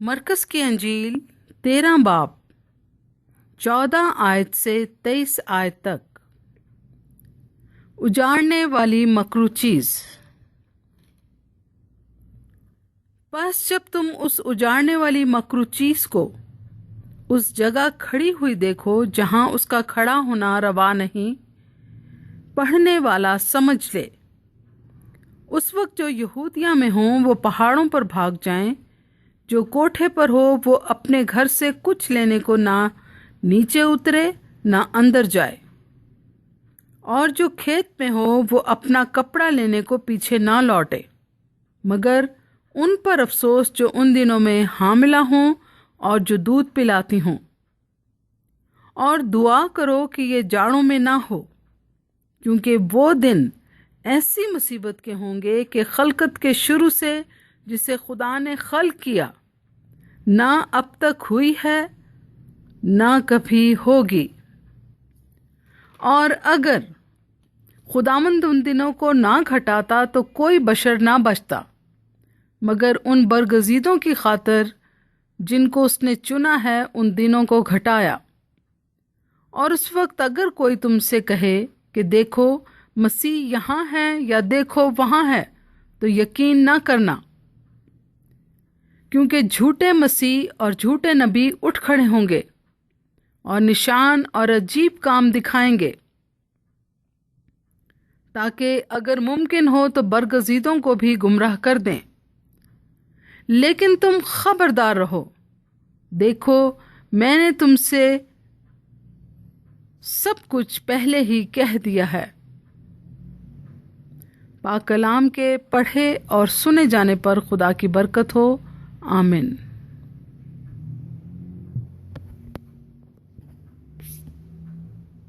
مرکز کی انجیل 13 باب 14 آیت سے 23 آیت تک۔ اجاڑنے والی مکروہ چیز۔ پس جب تم اس اجاڑنے والی مکروہ چیز کو اس جگہ کھڑی ہوئی دیکھو جہاں اس کا کھڑا ہونا روا نہیں، پڑھنے والا سمجھ لے۔ اس وقت جو یہودیہ میں ہوں وہ پہاڑوں پر بھاگ جائیں، جو کوٹھے پر ہو وہ اپنے گھر سے کچھ لینے کو نہ نیچے اترے نہ اندر جائے، اور جو کھیت میں ہو وہ اپنا کپڑا لینے کو پیچھے نہ لوٹے، مگر ان پر افسوس جو ان دنوں میں حاملہ ہوں اور جو دودھ پلاتی ہوں، اور دعا کرو کہ یہ جاڑوں میں نہ ہو، کیونکہ وہ دن ایسی مصیبت کے ہوں گے کہ خلقت کے شروع سے جسے خدا نے خلق کیا نہ اب تک ہوئی ہے نہ کبھی ہوگی۔ اور اگر خداوند ان دنوں کو نہ گھٹاتا تو کوئی بشر نہ بچتا، مگر ان برگزیدوں کی خاطر جن کو اس نے چنا ہے ان دنوں کو گھٹایا۔ اور اس وقت اگر کوئی تم سے کہے کہ دیکھو مسیح یہاں ہے یا دیکھو وہاں ہے، تو یقین نہ کرنا، کیونکہ جھوٹے مسیح اور جھوٹے نبی اٹھ کھڑے ہوں گے اور نشان اور عجیب کام دکھائیں گے، تاکہ اگر ممکن ہو تو برگزیدوں کو بھی گمراہ کر دیں۔ لیکن تم خبردار رہو، دیکھو میں نے تم سے سب کچھ پہلے ہی کہہ دیا ہے۔ پاک کلام کے پڑھے اور سنے جانے پر خدا کی برکت ہو، آمین۔